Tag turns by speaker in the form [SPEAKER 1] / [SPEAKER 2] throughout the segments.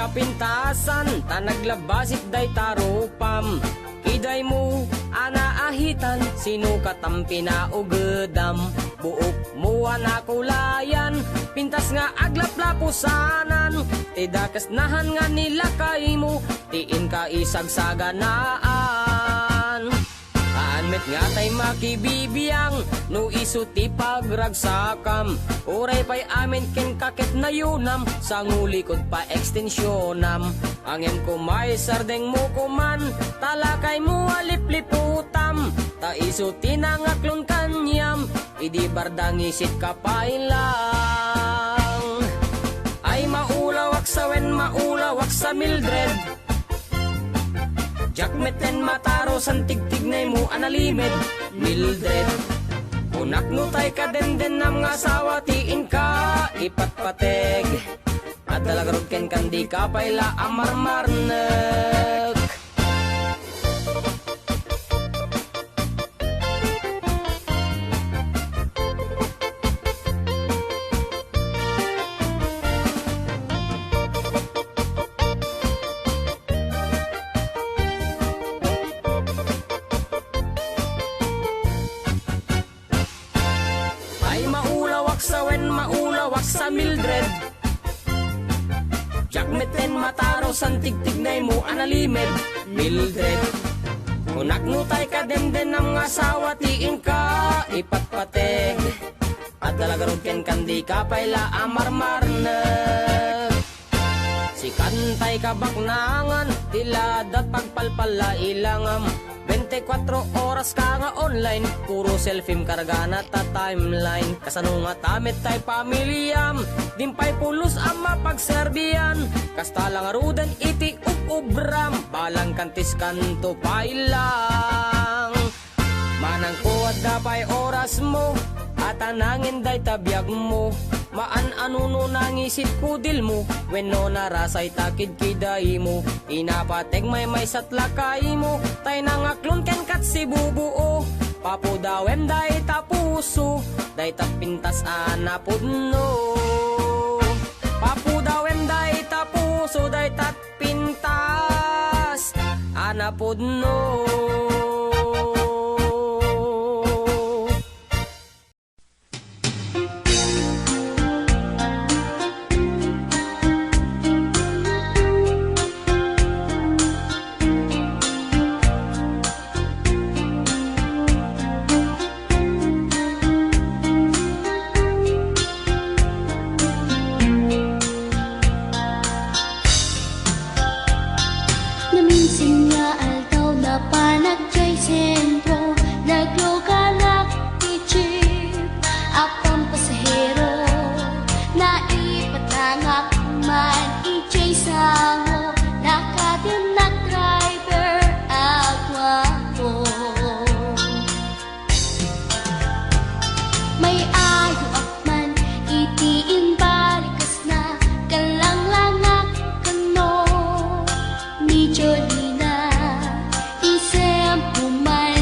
[SPEAKER 1] kapintasan, tanaglabasit day tarupam. Iday mo, anaahitan, sino katam pinaugedam. Buok mo anakulayan, pintas nga aglaplapusanan. Tidakas nahan nga nila kay mo, tiin ka isagsaganaan. Met nga tay makibibiyang, no isuti pagragsakam. Uray pa'y amin ken kakit na yunam, sa ngulikod pa ekstensyonam. Angem kumay sardeng mo kuman, talakay mo alipliputam. Ta isuti na ngaklon kanyam, idi bardang isit kapailang. Ay maulawak sa wen, maulawak sa Mildred. Jakmeten mataro san tigtignay mo analimed Mildred. Unak no tay ka den nam nga asawa tiin ka ipatpateg. At dalagarod ken kandi ka payla amarmarnek. Sa Mildred, jakmeten mataro san tigtignay mo analimed Mildred. Unak no tay ka den nam nga asawa tiin ka ipatpateg. At dalagarod ken kandi ka payla amarmarnek. Si kantay ka baknangan, tiladat pagpalpala ilangam. 24 oras ka nga online, puro selfie karga na ta timeline. Kasano nga tamit tay pamilyam, dimpay pulos ang mapagserbiyan. Kasta lang rudan iti ubram, balang kantis kanto pailang. Manang kuwad dapay oras mo, at anangin day tabiyag mo. Maan anuno nangisit kudil mo, wenno narasay takid kiday mo. Inapateg may satlakay mo, tay nangaklon ken kat si bubuo. Papudawem day tapuso, day tapintas anapudno. Papudawem day tapuso, day tapintas anapudno.
[SPEAKER 2] Jolina, isem pumal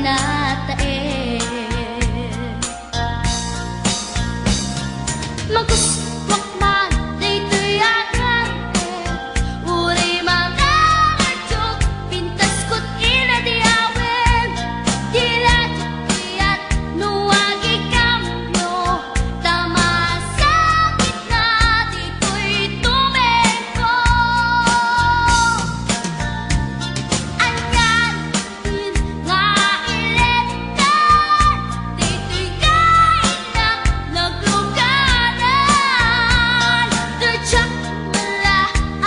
[SPEAKER 2] natae maguswak man daytoy agante uri mga adyok pintas ko't inadiawen dilat at nuwagi kamyo tamasakit na dito'y tumeko anyan nga iletan dito'y kain na naglugaran dadyak mala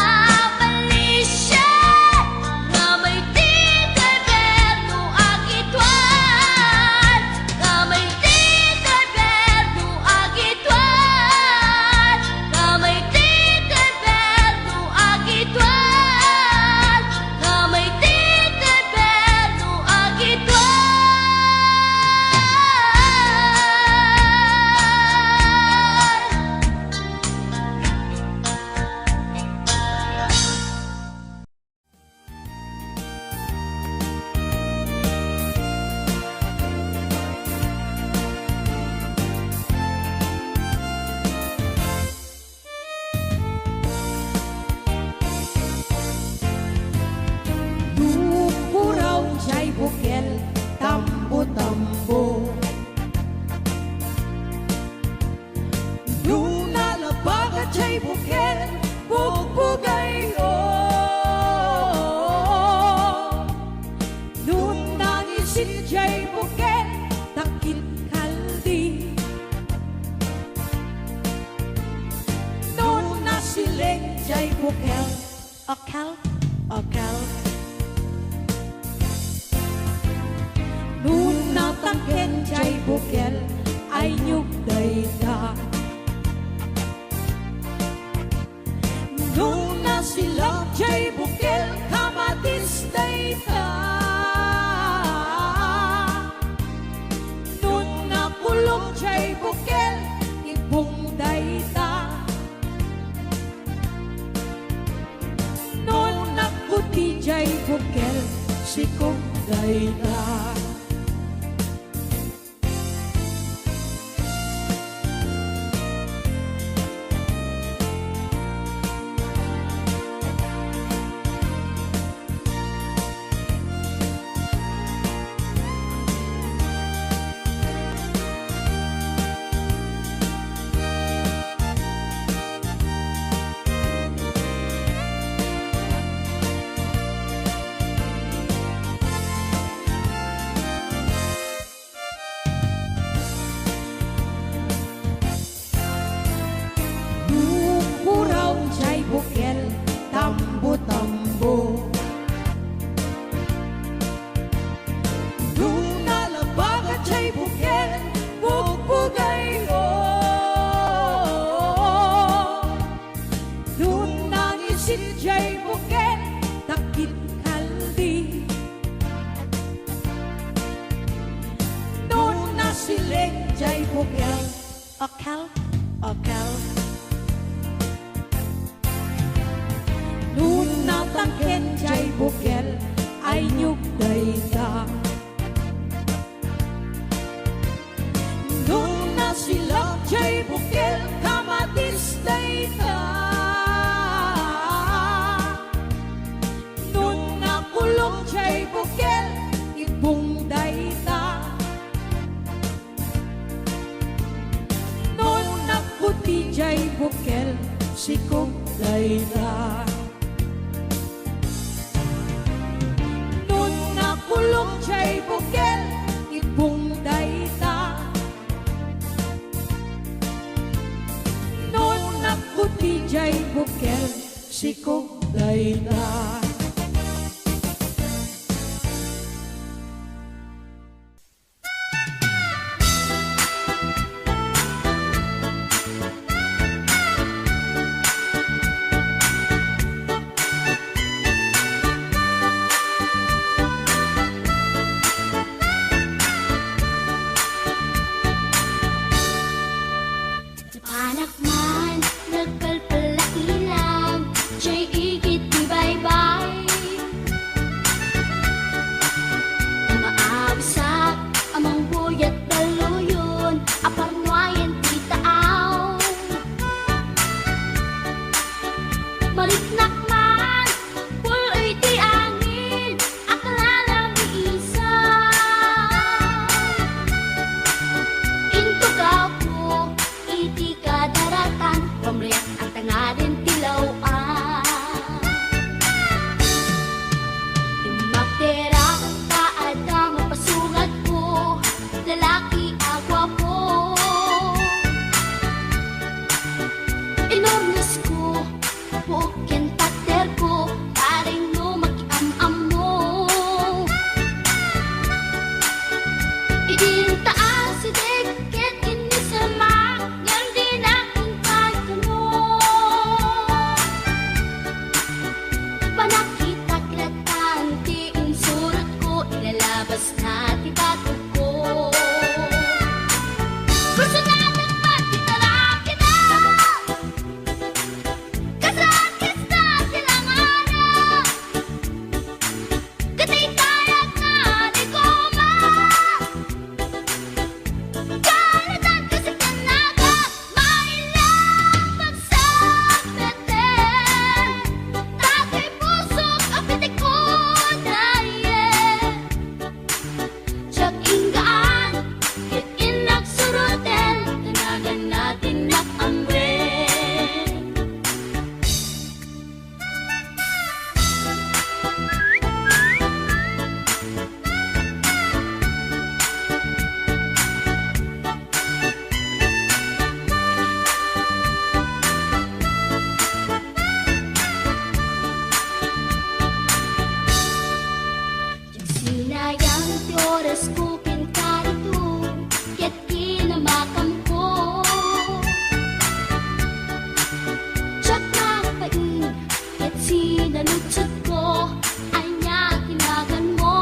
[SPEAKER 2] abalisyan nga may tito'y berno agitwan nga may tito'y berno agitwan nga may tito'y berno agitwan nga may tito'y berno agitwan
[SPEAKER 3] Dukuraw jay bukel tambo-tambo Lunalabaga jay bukel bugbugayo Lunangisit jay bukel takit kaldi Nunasiling jay bukel akal Nuna tangken jay bukel ay nyug dayda Nuna silak jay bukel kamatis dayda Nuna kulog jay bukel ibong dayda Nuna kuti jay bukel sikong dayda Dukuraw jay bukel tambo-tambo Lunalabaga jay bukel bugbugayo Lunangisit jay bukel takit kaldi Nunasiling jay bukel akal Nuna tangken jay bukel ay nyug dayda Nuna silak jay bukel kamatis dayda Nuna kulog jay bukel ibong dayda Nuna kuti jay bukel sikong dayda Kulog jay bukel ibong dayda Nuna kuti jay bukel sikong dayda
[SPEAKER 2] Anak man, nagkalpala ilang Jay igit di bye-bye Gusto natin magkitarakin na kasakit na silanganan. Katay tayag na likoma. Kalatan kasi kanaga mailang pagsapeten. Tatay pusok ang pitik ko dayen. Siyak inggaan, kikin nagsuruten. Tanagan natin nakamren. Sinayang ti oras ko pinkarito, ket kinamakam ko. Tiyak nakapain, ket sinalutsot ko, anya kinagan mo.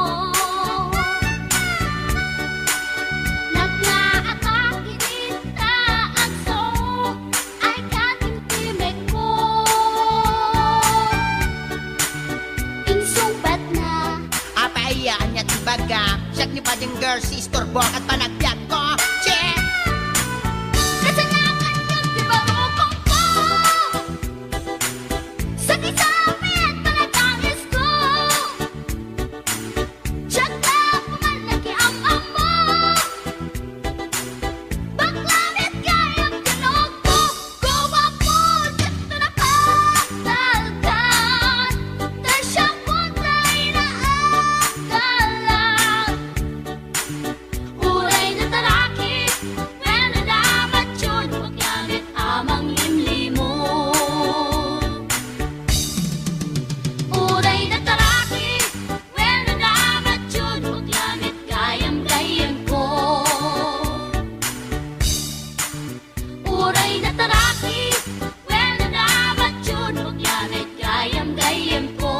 [SPEAKER 2] Nagnaakakinita ang so, ay katimtimek ko. Insumpat na
[SPEAKER 4] Apayaan niya tibaga. Siyak ni Bading Girl, si Storbok at panagbiag ko. Che!
[SPEAKER 2] kasalanan yung di ba upang ko. Sa kisabi at panatangis ko. Tiyak na pumalaki ang amo. Baklanit kayang tinog ko. Gawa po dito na patalkan. Tasya ko tayo na akalan. Uray na taraki, when nadamat yun, huwag gamit amang limlimo. Uray na taraki, when nadamat yun, huwag gamit gayam-gayam ko. Uray na taraki, when nadamat yun, huwag gamit gayam-gayam ko.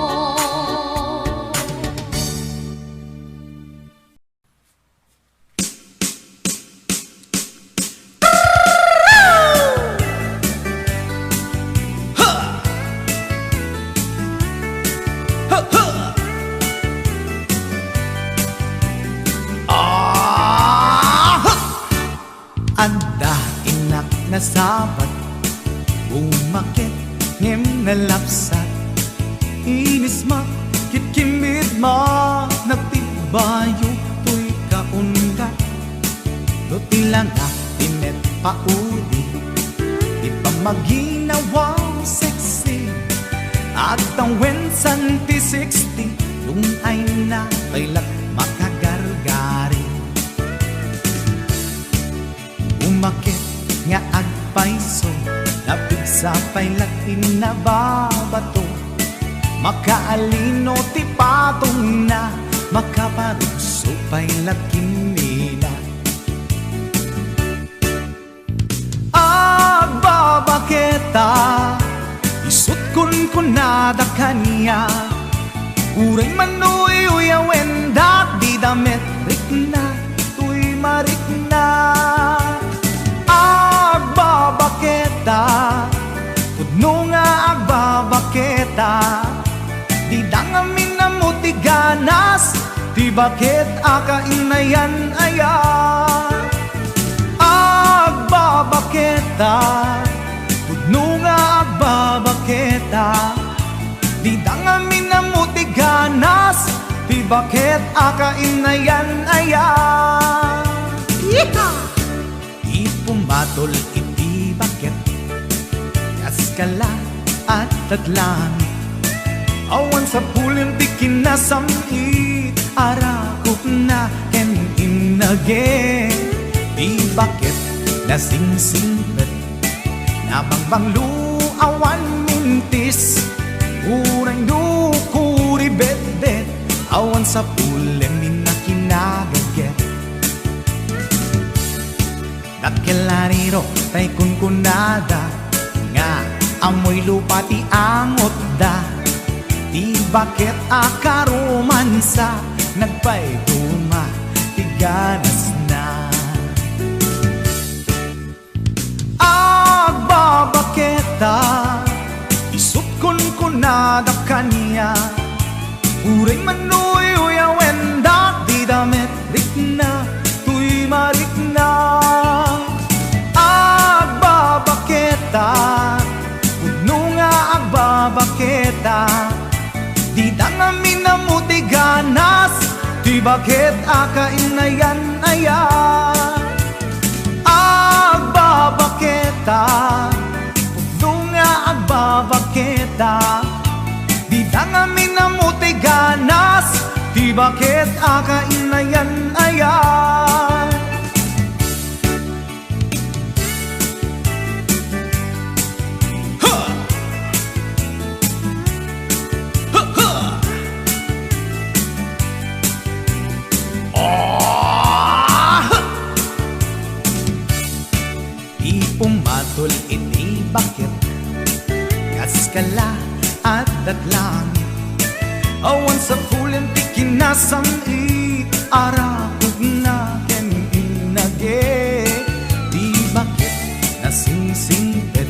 [SPEAKER 5] Anda inak na sabat Umakit ngem na lapsat Inis ma kitkimid ma Nagtibayo to'y kaungat Tuti lang tinet paudi Di pa maginawaw sexy At ang wensan ti 60 Yung ay na kailat makagargari Umakit nga agpaiso Napigsa pa'y lakin na babato Makaalino ti patong na Makaparugso pa'y lakin nila Agbabaketa Isut kun nada kanya Uray manuy uyawen Dat di damit rik na Tuy marik na Agbabaketa Pudno nga agbabaketa Di dangamin na mo ti ganas Di bakit akainayan aya Agbabaketa Pudno nga agbabaketa Di dangamin na mo ti ganas Di bakit akainayan aya Ipumatol iti bakit Kaskala at taglangit Awan sa pulin ti kinasamit Arakop na ken inage Di bakit nasingsingpet Nabangbanglu awan mintis Urang dukuri bet-bet Awan sa pulin minakinagaget Nakelariro tay kunkunada Nga amoy lupa ti angot da Di bakit akaromansa Nagpay tuma ti ganas na Uray manuy uyawenda di damit rikna tuy marikna agbabaketa puno nga agbabaketa di dangamin na mutiganas di bakit akainayan ayan agbabaketa puno nga agbabaketa di dangamin na mutiganas di bakit akainayan ayan Pumatol iti bakit kaskala at datlang awan sa kulim ti kinasam i arakog na ken inage di bakit nasingsingpet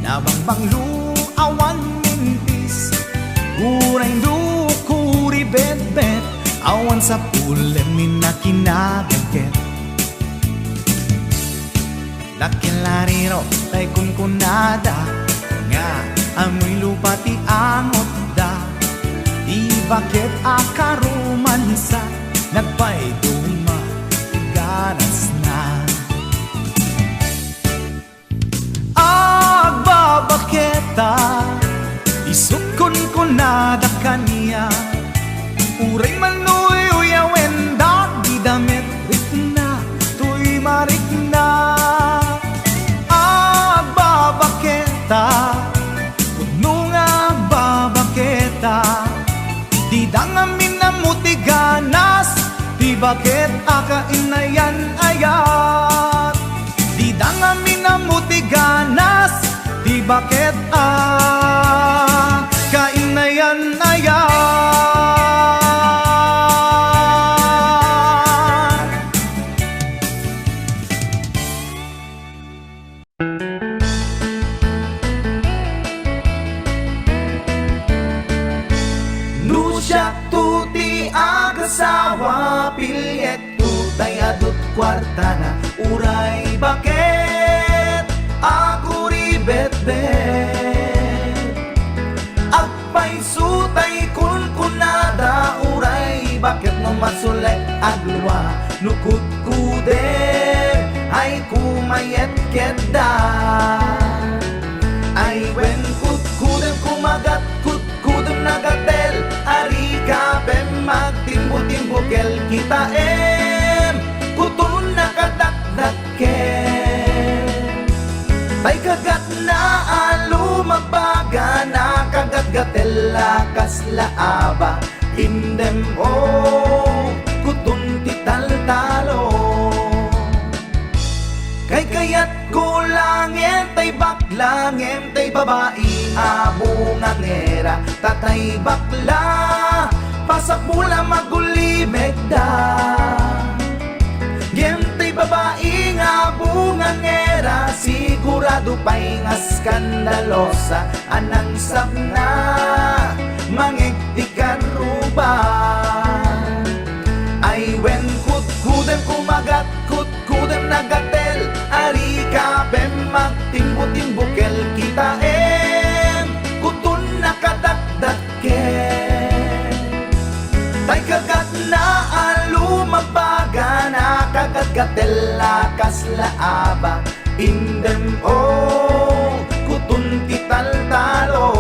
[SPEAKER 5] nabangbang awan mintis uray kuri bet-bet awan sa kulim minakinaget Lakilariro tay kunkunada nga amoy lupa ti angot da di bakit akarumansa nagpay duma ganas na agbabaketa isukon kunada kaniya uray manuy uyawenda di damit rikna tuy marikna puno nga babaketa di dangamin na mutiganas di bakit akainayan ayat di dangamin na mutiganas di bakit akainayan ayat asawa pilyet tutay adut kwarta na uray bakit ako ribet-bet agpay sutay kunkunada uray bakit no masulek agluwa nukut kude ay kumayet kedda ay wen kut kudem kumagat kut kudem nagatel ari kapem magtimbo-timbo kel kita kutun nakadakdaken tay kagat na alumabaga na kagat-gatel lakas laaba indem kutun tital-talo kay kayat kulangin tay baklangin tay babae abungangera tatay bakla pasak mula magulimeg da Gentay babae nga bungangera sigurado pa'y nga skandalosa anang sabna mangigtikan ruban ay wen kutkudem kumagat kutkudem nagatel ari kapem magtimbo-timbukel kita kutun nakadakdaken tay kagat na alumabaga na kagat-gatel lakas laaba indem kutun tital-talo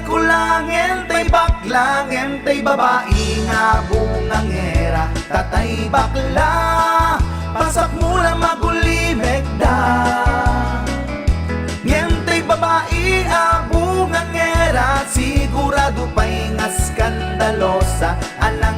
[SPEAKER 5] kulangin tay baklangin tay babae nga bungangera tatay bakla pasak mula magulimeg da ngentay babae nga bungangera sigurado pa'y nga skandalosa anang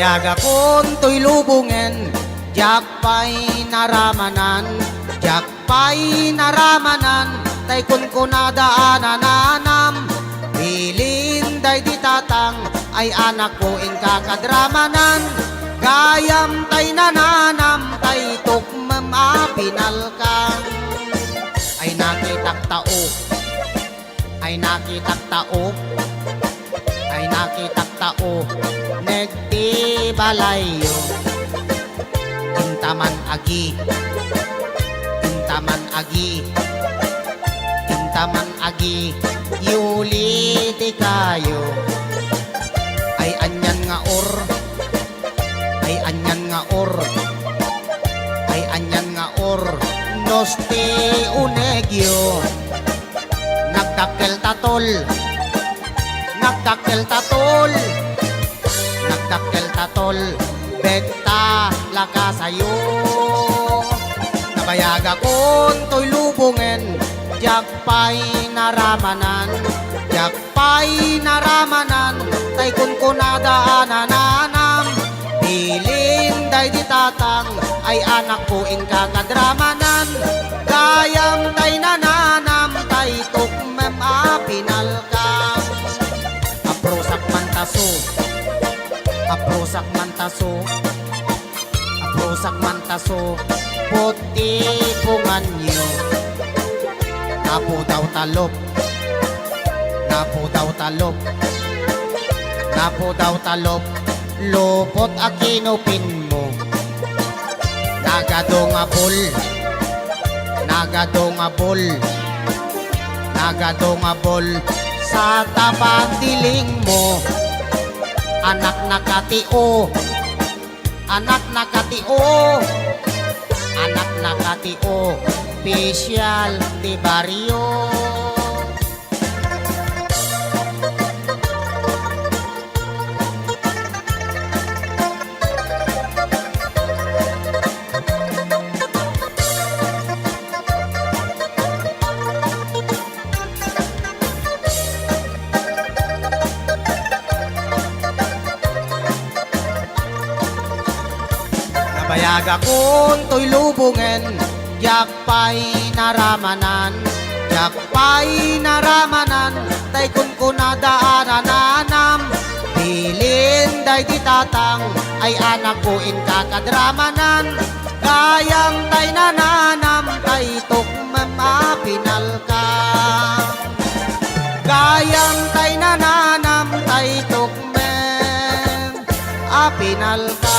[SPEAKER 4] Nabayag akong to'y lubungen, jak pa'y naramanan, jak pa'y naramanan, tay kun ko nadaanan. Bilin day di tatang, ay anak ko ing kakadramanan. Gayam tay nananam, tay tukmam apinalkang. Ay nakitak tao, ay nakitak tao, ay nakitak tao, negti balayo. Intaman agi, intaman agi, intaman agi, yuli di kayo. Ay anyan nga or, ay anyan nga or, ay anyan nga or, nosti unegyo. Nagdakkel tatol, nagdakkel tatol, nagdakkel tatol, bekta lakasayo. Nabayag akong to'y lubungen, jak pa'y naramanan, jak pa'y naramanan, tay kun ko nadaanan. Bilin day di tatang, ay anak ko ing kakadramanan. Gayam tay nananam, tay tukmem apinalkang. Aprosak mantaso, aprosak mantaso, aprosak mantaso, puti pungan nyo. Napo daw talop, napo daw talop, napo daw talop, lupot akinupin mo. Nagadongabol, nagadongabol, nagadongabol, sa tabang diling mo. Anak nakatio, anak nakatio, anak nakatio, Pisyal di baryo. Nabayag akong to'y lubungen, jak pa'y naramanan, jak pa'y naramanan, tay kun ko nadaanan. Bilin day di tatang, ay anak ko in kakadramanan. Gayam tay nananam, tay tukmam apinalkang. Gayam tay nananam, tay tukmam apinalkang.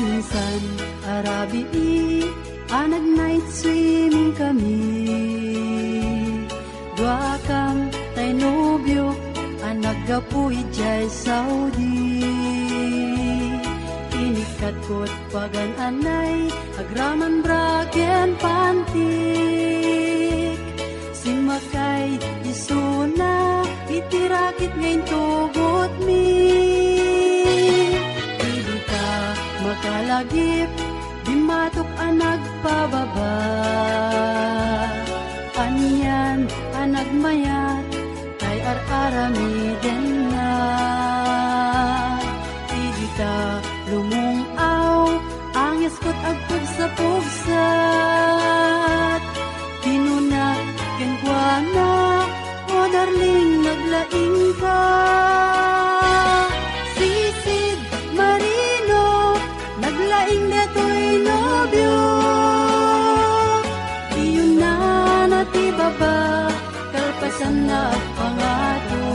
[SPEAKER 3] Minsan arabi anag night swimming kami. Dua kam tay nobyo anag gapuy jay Saudi. Inikat ko't pagan anay agraman braken pantik. Simakay isuna itirakit ngayon tugot mi. Makalagip, di matok anag pababa. Anyan, anag mayat, kay ar-arami din na. Igita lumungaw, ang yaskot agpag sa pugsat. Tinunak, kenkwana, o darling, naglaing ka. Sisid, Marino, naglaing deto'y nobyo. Iyon na nati baba, kalpasan na pangato.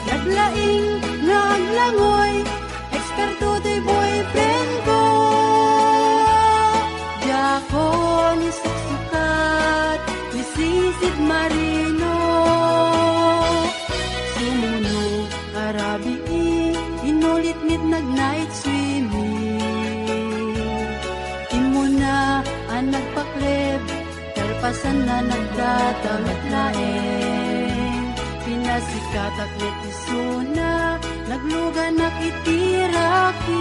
[SPEAKER 3] Naglaing na aglangoy, eksperto to'y boyfriend ko. Diakon suksukat, wisisid Marino. Sumunog arabi inulit-ngit nag-night swimming. Imo na ang nagpakleb, karpasan na nagdadamit laeng. sikat at netisuna, nagluga na kitirakit.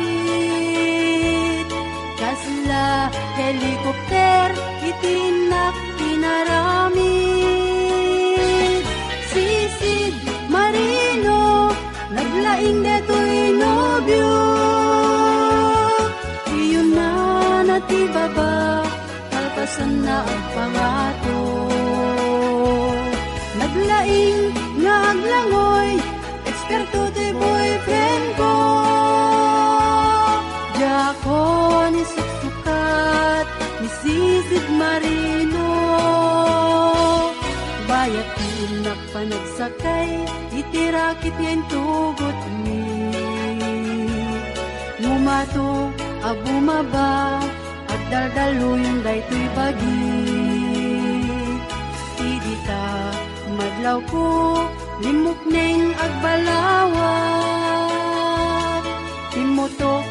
[SPEAKER 3] Kasla helikopter, itinak pinaramid. Sisid marino, naglaing deto'y nobyo. Iyon na natibaba, kalpasan na ang pangato. Naglaing nga aglangoy, eksperto to'y boyfriend ko. Jako ni suksukat, ni sisid marino. Bayat tinak panagsakay, itirakit ngayon tugot mi. Ngumato, abumaba, agdaldalo yung daytoy pagi. Idita, madlaw ko, limok neng agbalawak. Timotok,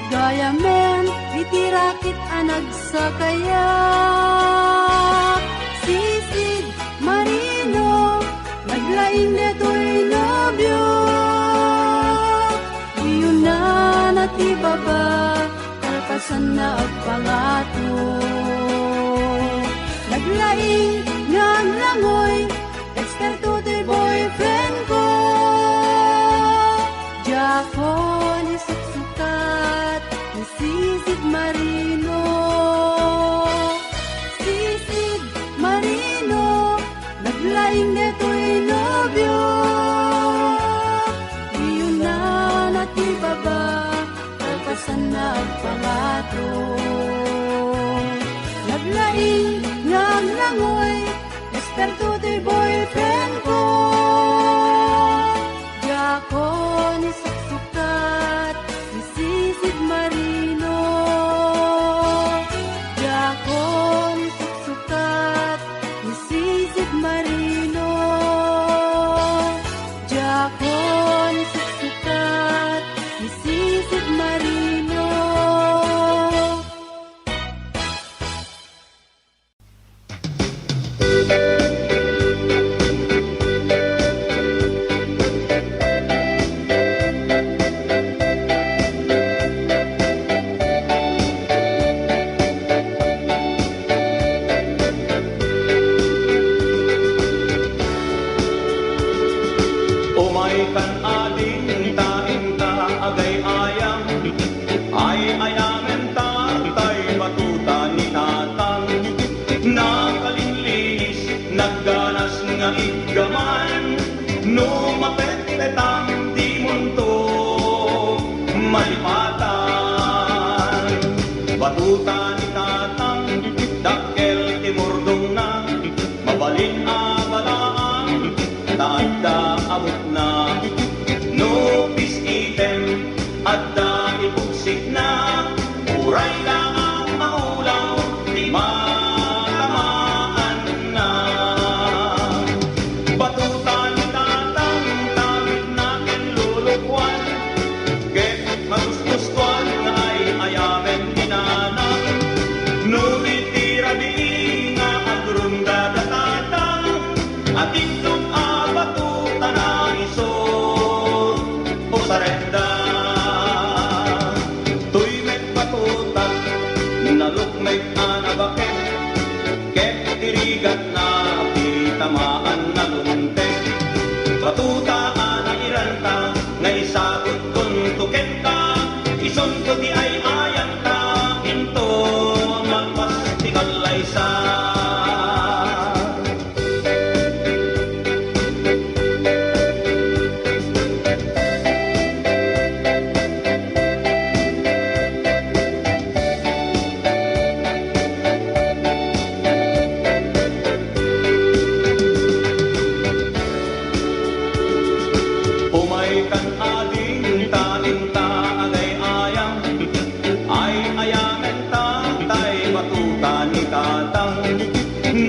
[SPEAKER 3] gaya men, itirakit anag sa kayak. Sisid marino, naglaing neto'y nobyo. Iyon na natibaba, kalpasan na agpangato. Naglaing nga ang langoy, eksperto to'y boyfriend ko. Jako ni suksukat, ni sisid marino. Sisid marino, naglaing neto'y nobyo. Iyon na natibaba, kalpasan na agpangato. Naglaing nga ang langoy, eksperto to'y boyfriend ko. Jako ni suksukat, ni sisid marino. Jako ni suksukat, ni sisid marino. Jako ni suksukat, ni sisid marino.
[SPEAKER 6] Umay kan ading tain ta agay ayam, ay ayamen ta tay batuta ni tatang. Nakalinlinis, nagganas nga igaman, numapet-petang di munto malipatan. Batuta ni tatang, dakkel timurdong na, mabalin abalaan, taadda abot na. No peace item, adda ipugsik na, uray na ang maulaw, di matamaan na. Batuta ni tatang, tawid natin lulukwan, get magusgustuan nga ay ayamen dinanak. No itira di nga agrunda da tatang, at itong abatuta na iso o sarenda. Tuy met batuta, nalukmet anabakit, ket tirigat na tamaan na lunte. Batuta anang-iranta, nga isabot tuntuken ta, ison ko di ay ayan ta, into magpastikal ay sa. Umay kan ading tain ta agay ayam, ay ayamen ta tay batuta ni tatang.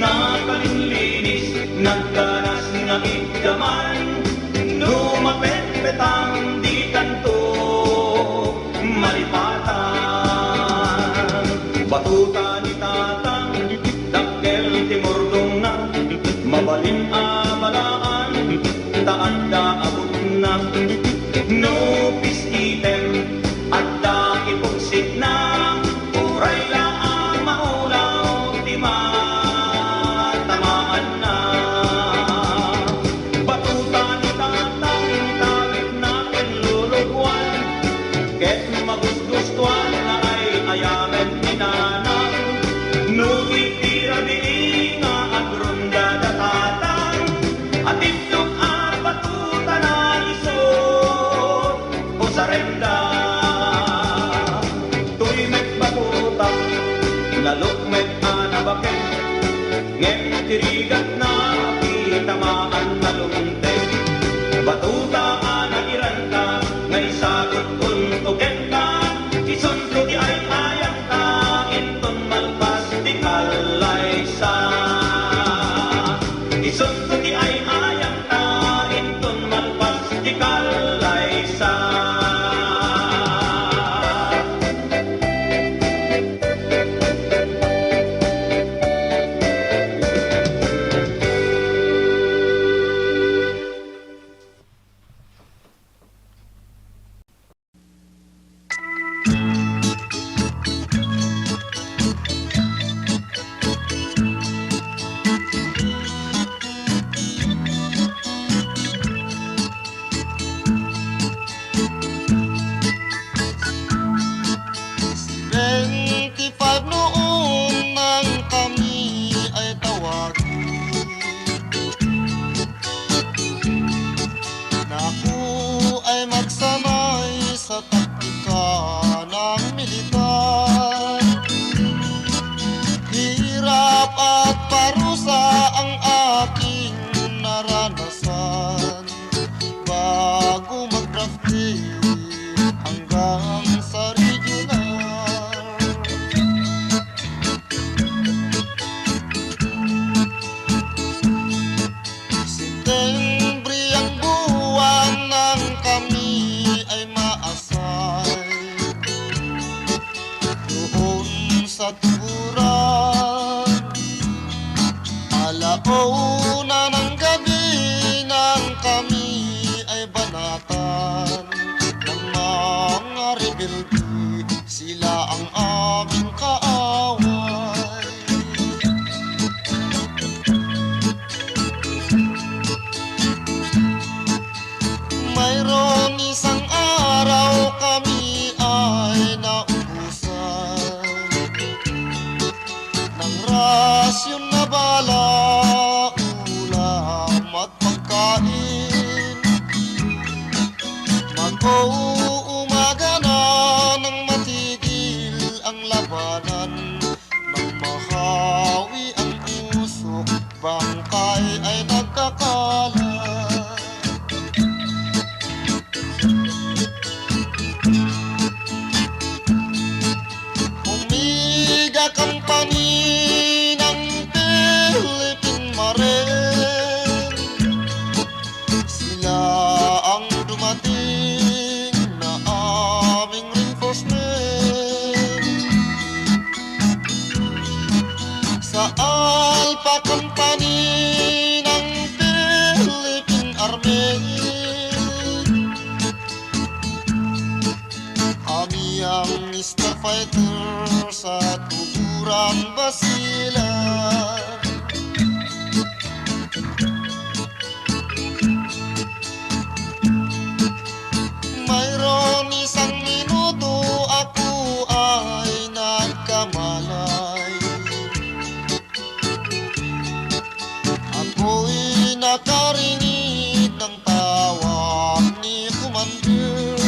[SPEAKER 6] Nakalinlinis, nagganas nga igaman, numapet-petang di kanto malipatan. Batuta ni tatang, dakkel timurdong na, mabalin abalaan, titira di nga agronda datatan at itlog batuta na isot o sarenda tuimek batuta lalukmek anabaken ngem tirigat na itamaan talunte batuta iranta ngay sagot untuken ka isunto di ay ayang ka inton malpas di kalaysa isunto di ay ayang ka inton malpas di kalaysa
[SPEAKER 7] noon nang kami ay tawagin na ako ay magsanay sa taktika ng militar. Hirap at parusa ang aking naranasan bago mag-drafting hanggang sa regional. Siyempre ang buwan ng kami ay maasay doon sa tuburan. Alauna ng gabi nang kami ay banatan ng mga rebelde, sila ang aming kaaway. Mayroon isang araw kami ay naubusan ng rasyon na bala, ulam at pagkain. Mag-uumaga na nang matigil ang labanan, nang mahawi ang usok, bangkay ay nagkakalat. Company ng Philippine Marine, sila ang dumating na aming reinforcement. Sa Alpha Company ng Philippine Army, kami ang starfighter sa tuburan Basilan. Mayroon isang minuto ako ay nagkamalay. Ako'y nakarinig ng tawag ni Commander.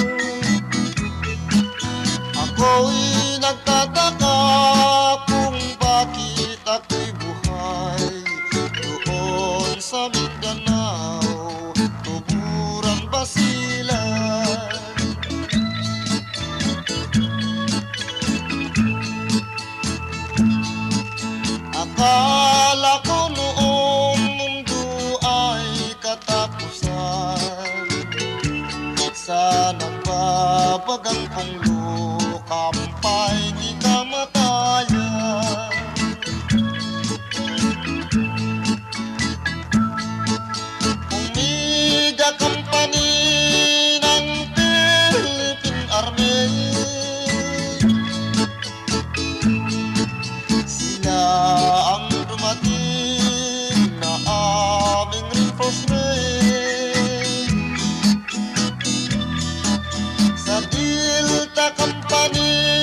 [SPEAKER 7] Ako'y nagtataka kung bakit ako'y buhay doon sa Mindanao, tuburan Basilan. Akala ko noong mundo ay katapusan, sa nagbabagang punglo, kampay di kamatayan. Omega Company ng Philippine Army, sila ang dumating na aming reinforcement. Sa Delta Company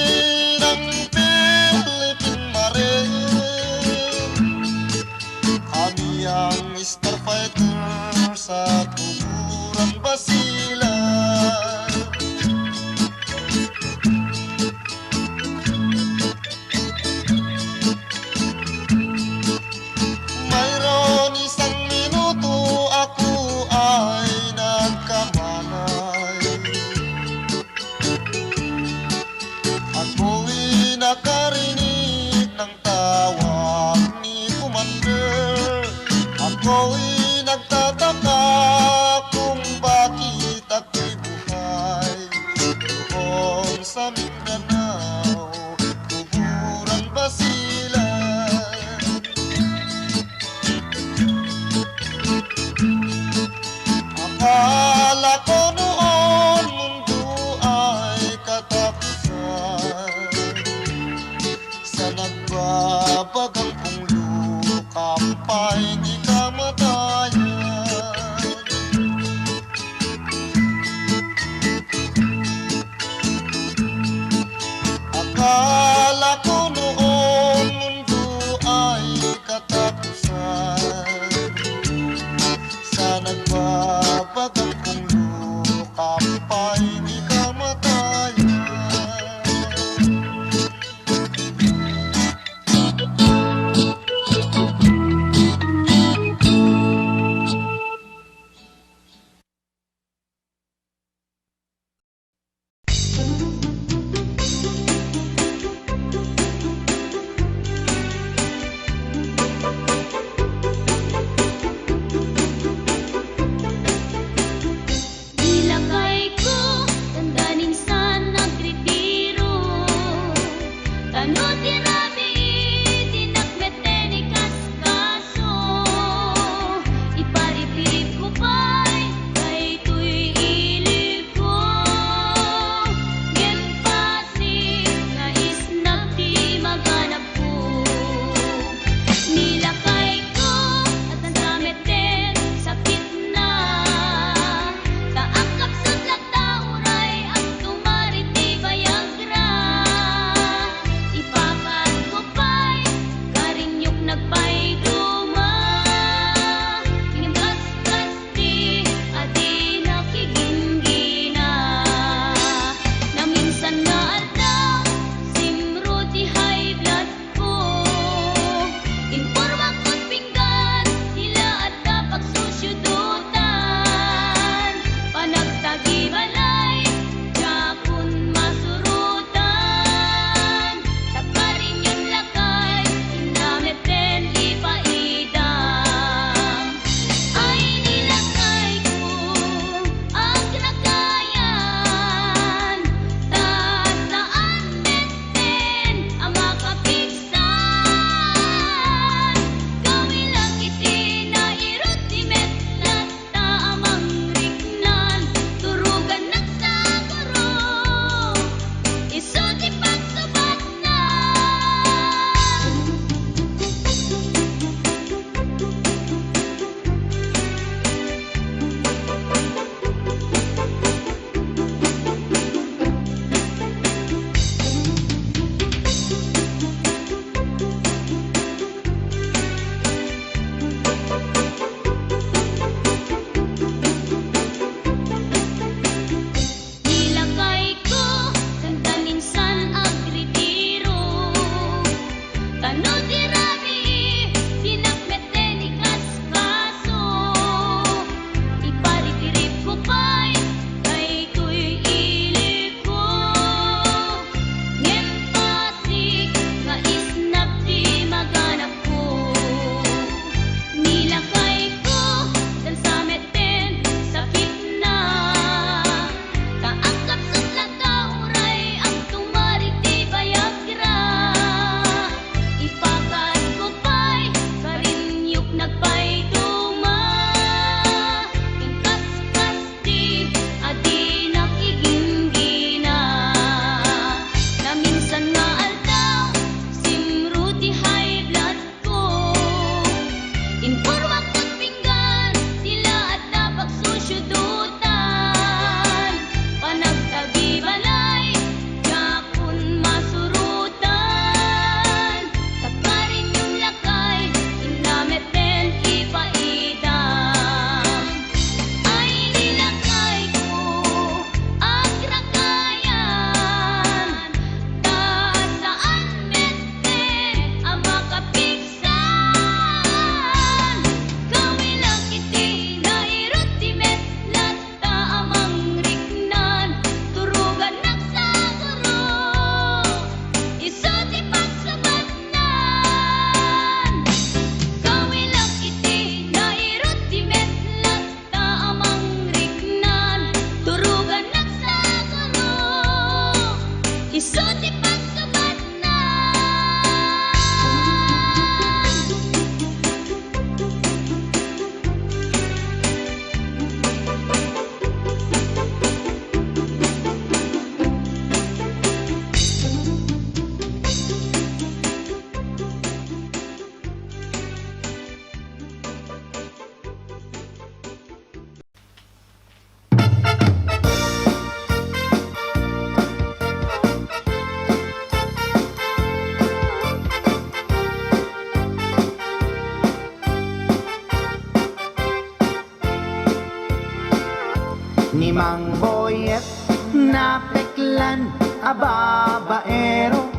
[SPEAKER 5] Mang boyet na peklan ababaero,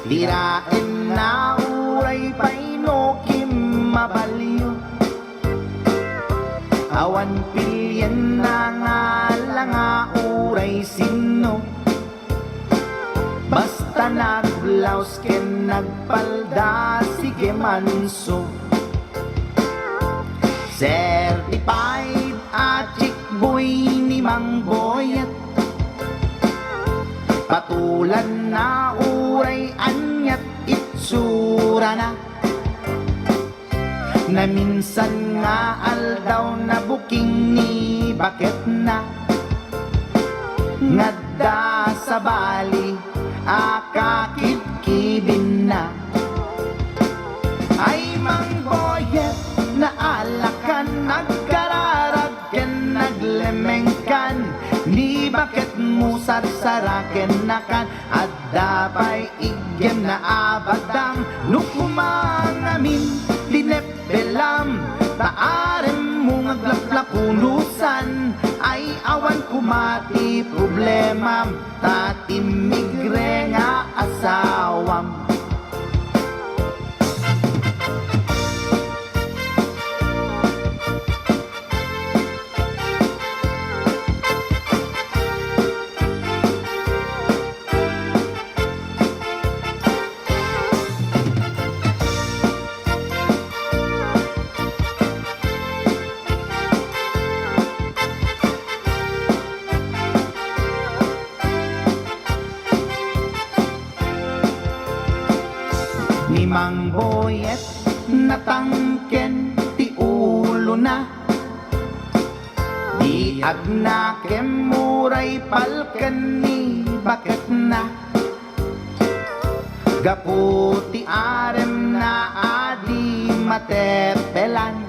[SPEAKER 5] tirain na uray painokim mabaliw. Awan pilyen na nga langa uray sino, basta nagblaus ken nagpalda sige manso. Certified a chick boy ni Mang Boyet, patulan na uray anyat itsura na, na minsan nga aldaw na buking ni bakit na, ngadda sa bali akakidkidin na. Ay Mang Boyet na alakan, nagkararag ken naglemengkan, ni bakit mo sarsaraken nakan, at dapay igem na abadang nukumangamin dinepelam, taarem mo ngaglaplapunusan, ay awan kumati problemam, tatimigre nga asawam. Ni Mang Boyet natangken ti ulo na, di agna kemuray palken ni bakit na, gaputi arem na adi matepelan,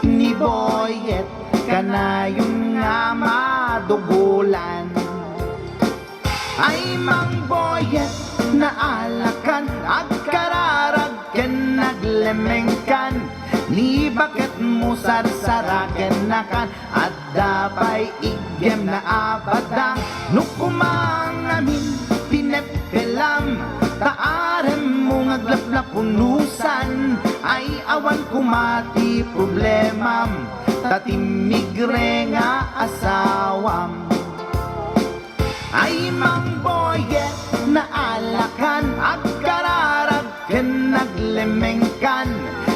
[SPEAKER 5] ni Boyet kanayong nga madugulan. Ay Mang Boyet na alakan, agkararag ken naglemengkan, ni bakit mo sarsaraken nakan, at dapay igem na abadang nukumangamin pinepelam, taarem mo ngaglaplapunusan, ay awan kumati problemam, tatimigre nga asawam. Ay Mang Boyet na alakan, agkararag ken naglemengkan,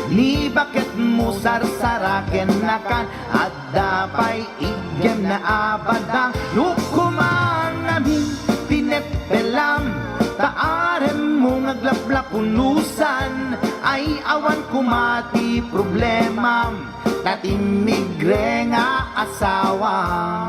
[SPEAKER 5] ni bakit mo sarsaraken nakan, at dapay igem na abadang nukumangamin pinepelam, taarem mo ngaglaplapunusan, ay awan kumati problemam, tatimigre nga asawam.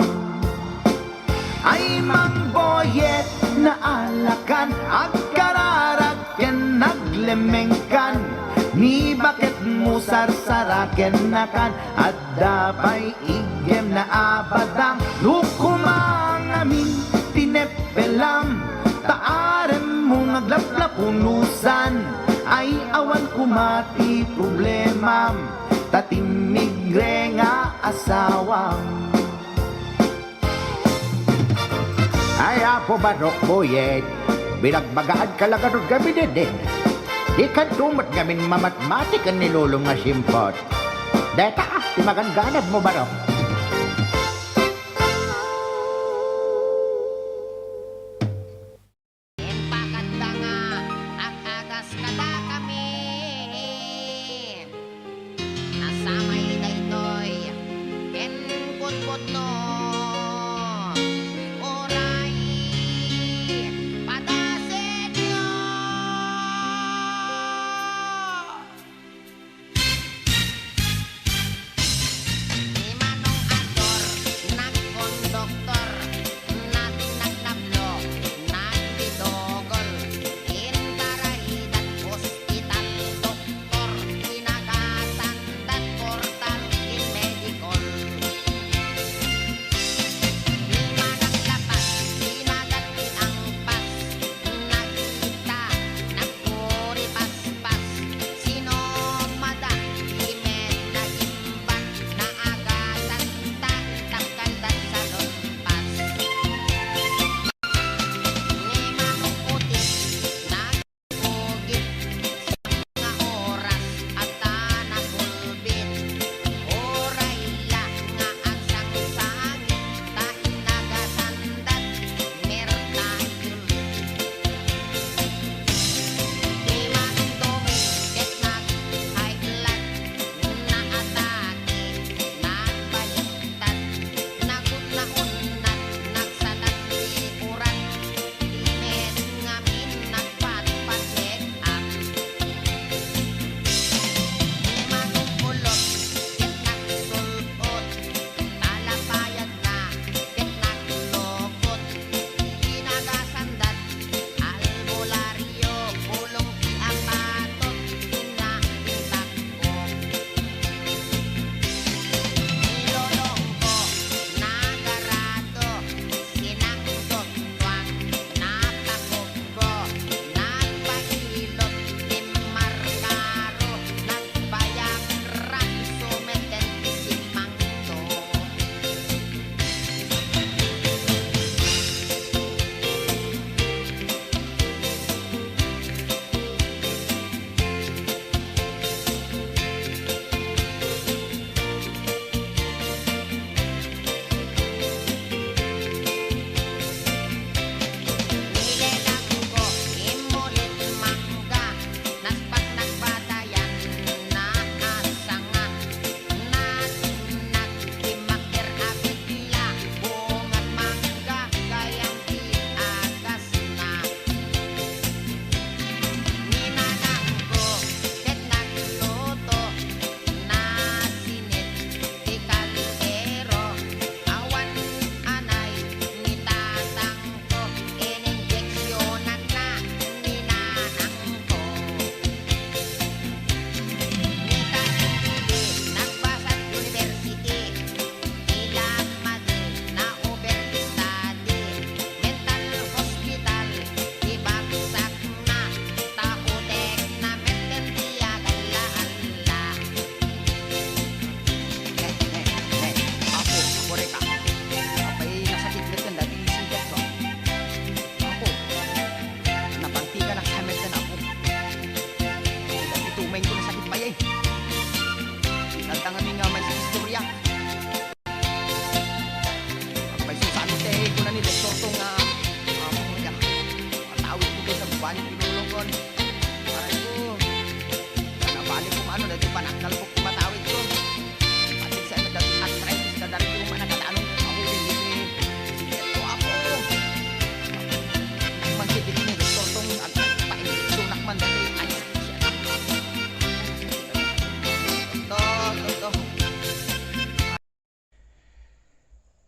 [SPEAKER 5] Ay Mang Boyet na alakan, agkararag ken naglemengkan, ni bakit mo sarsaraken nakan, at dapay igem na abadang nukumangamin tinepelam, taarem mo ngaglaplapunusan, ay awan kumati problemam, tatimigre nga asawam.
[SPEAKER 8] Ay, apo Manok Boyet, binagbagaan ka lang anong gabi din. Di ka tumat gamin mamatmatik ang nilulong nga simpot. Deta, timagangganad mo Manok.
[SPEAKER 4] Pakanda nga ang agas kada kami, nasamay daytoy ken putput no, oray padasenyo. Di manong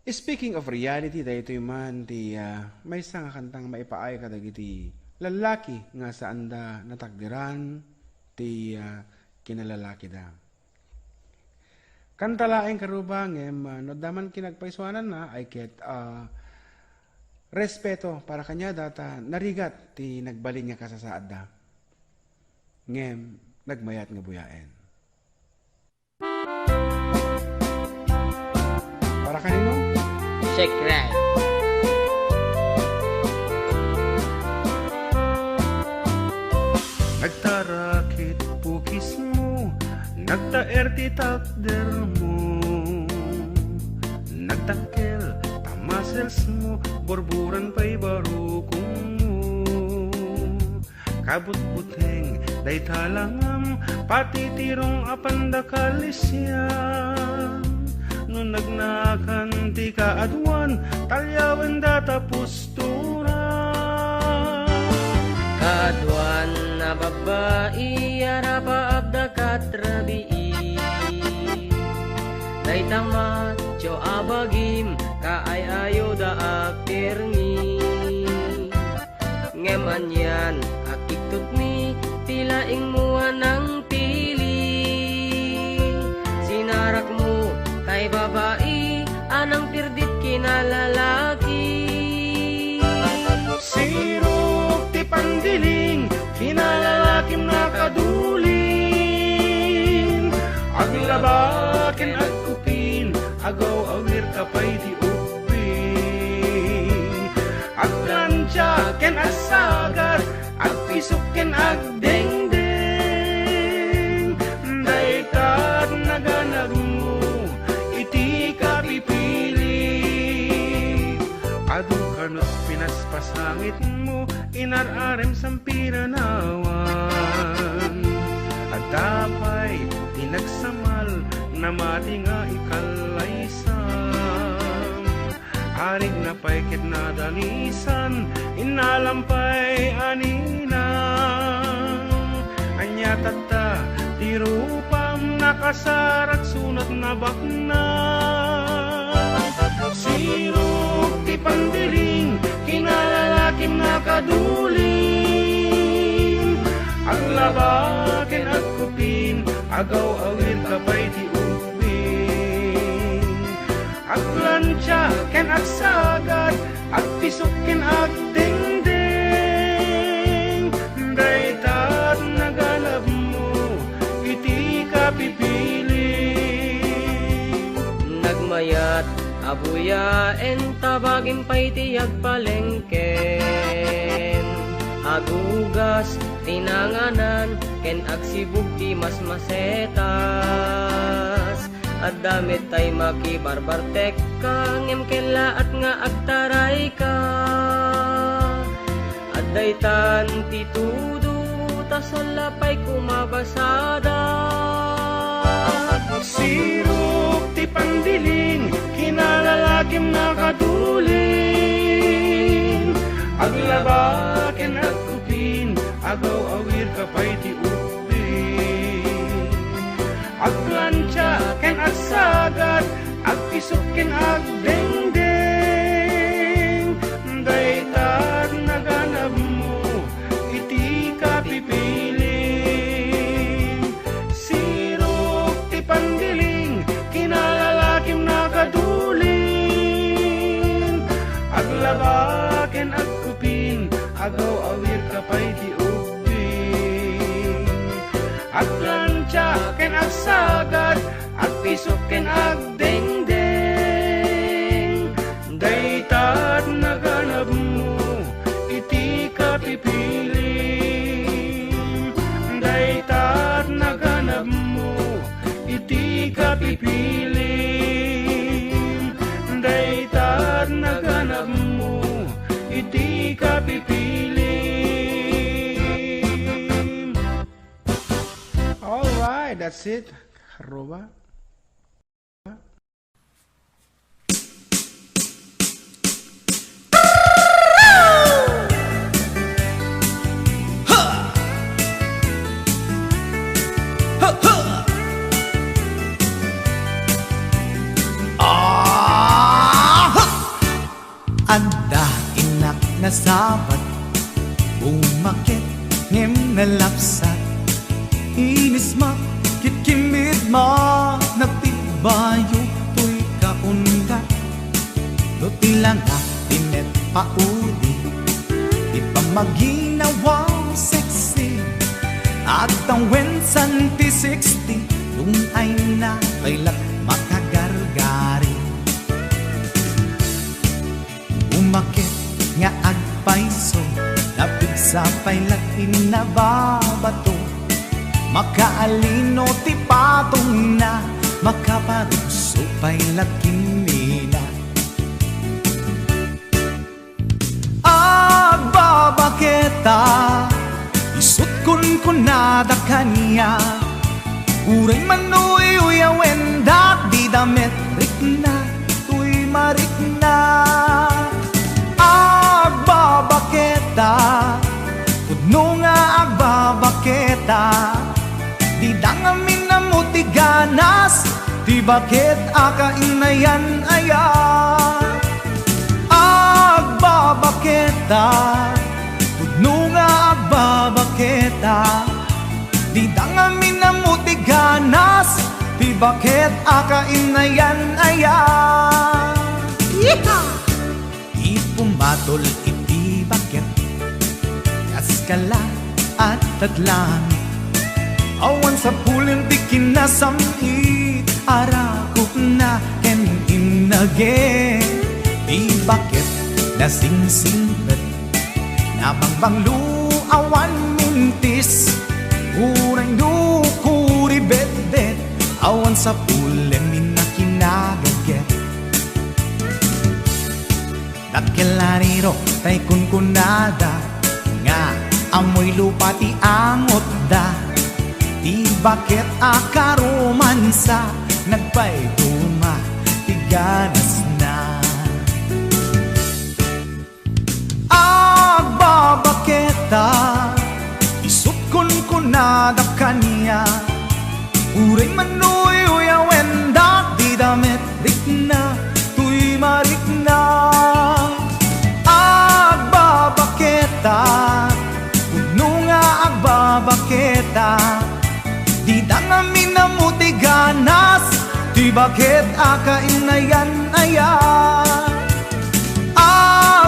[SPEAKER 9] Speaking of reality, dahito man ti may isang kantang maipaay ka dagiti lalaki nga saan da natagdiran ti kinalalaki da. Kantalaeng karubang no daman kinagpaiswanan na ay ket respeto para kanya data narigat ti nagbalin nga kasasaad da. Ngem nagmayat nga buyaen. Para kanino?
[SPEAKER 1] Secret.
[SPEAKER 9] Nagtarakit pukis mo, nagtaer ti takder mo, nagtakkel tamasels mo, borburan pa'y barukong mo. Kabut-buteng day talangam, pati tirong apandakalisyan. No nagnakan ti kaadwan, talyawan data postura.
[SPEAKER 1] Kaadwan na babae, arapa abda katrabii. Day tamat, jo abagim, kaay ayo da akirni. Ngeman yan, akitut mi, tilaing mua ng pili. Sinarak mo, kay babae, anang pirdit kinalalaki.
[SPEAKER 9] Sirok ti pandiling, kinalalakim nakaduling. Aglabakin agkupin, agaw awir kapay ti uping. Aglansya ken asagar, agpisok ken agdengdeng. Daytat naganag mo, iti kapipili. Adu kanot pinaspasangit mo, inararem sampiranawan. At tapay tinagsamal, na mati nga ikalaysam. Arig na paikit na dalisan, inalampay aninang. Anya tata, tirupam nakasarat sunat na bakna. Sirok ti pandiling, kinalalakim nakaduling. Ang labakin at kupin, agaw awir kapay ti uping. Aglansya ken agsagat, agpisok ken agdengdeng. Daytat nagalab mo, iti kapipili.
[SPEAKER 1] Nagmayat abuyaen, tabagin pa'y tiyag palengken. Agugas, tinanganan, ken agsibug ti mas masetas. At damit tay makibarbartek ka, ngem kela at nga agtaray ka. At daytan ti tudo, tasalapay kumabasada.
[SPEAKER 9] Sirok ti pandiling, kinalalakim nakaduling. Aglabaken at kupin, agaw awir kapay ti uping. Aglansya ken agsagat, agpisok ken agdengdeng. Daytat naganab mo, iti kapipiling. Sirok ti pandiling, kinalalakim nakaduling. Aglabaken agkupin, agaw awir kapay ti uping. Aglansya ken agsagat, agpisok ken agdengdeng. Daytat naganab mo, iti kapipiling. Daytat naganab mo, iti kapipiling. Daytat naganab mo, iti kapipiling. Alright, that's it. Karoba.
[SPEAKER 5] sabat umakit ngem nalapsat inis makit kimid ma nagtibayo tuy kaundat do tila nga tinet paudi di pa maginawa sexy at ang wensan ti 60 nung ay na kailat makagargari umakit nga agpaiso napigsa pailat inababato makaalino ti patong na makaparuso pailat kinina agbabaketa isut kun nada kanya uray manuy uyawen dak di damit rikna tuy marikna agbabaketa pudno nga agbabaketa di dangamin na mutiganas di bakit akainayan aya agbabaketa pudno nga agbabaketa di dangamin na mutiganas di bakit akainayan aya ipumatol iti bakit kaskala at tatlangit awan sa pulin di kinasamit arakot na ken inage di bakit nasingsingpet nabangbanglu awan mintis urang dukuri bet-bet awan sa pulin minakinagaget dakelariro tay kunkunada nga amoy lupa ti angot da di bakit akaromansa nagpaituma ti ganas na agbabaketa isut kunkunada kanya uray manuy uyawen dak di damit rikna tuy marikna agbabaketa pudno nga agbabaketa di dangamin na mutiganas di bakit akainayan aya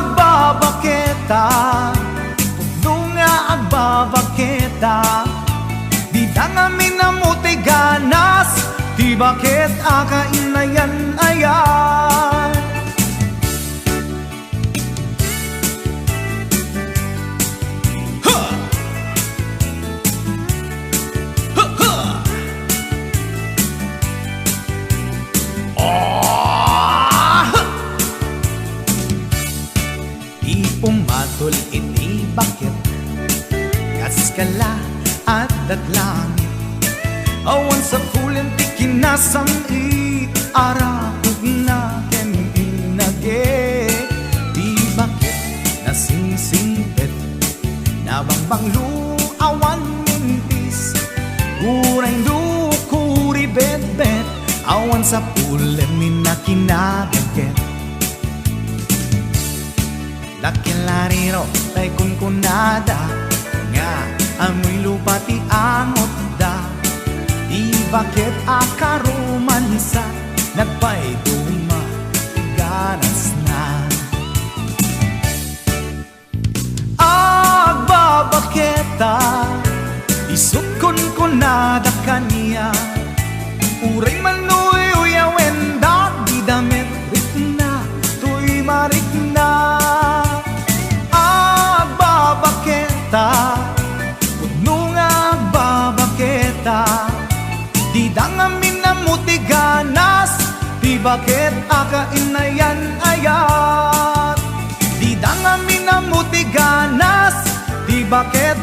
[SPEAKER 5] agbabaketa pudno nga agbabaketa di dangamin na mutiganas di bakit akainayan aya ipumatol iti bakit kaskala at datlangit awan sa pulin ti kinasamit arakot na ken inage di bakit nasingsingpet nabangbanglu awan mintis uray dukuri bet-bet awan sa pulin minakinagaget lakilariro tay kunkunada nga amoy lupa ti angot da di bakit akaromansa nagpaituma ganas na agbabaketa isut kunkunada kanya uray manuy uyawen dak di damit rikna tuy marikna agbabaketa pudno nga agbabaketa di dangamin na mutiganas di bakit akainayan ayat di dangamin na mutiganas di bakit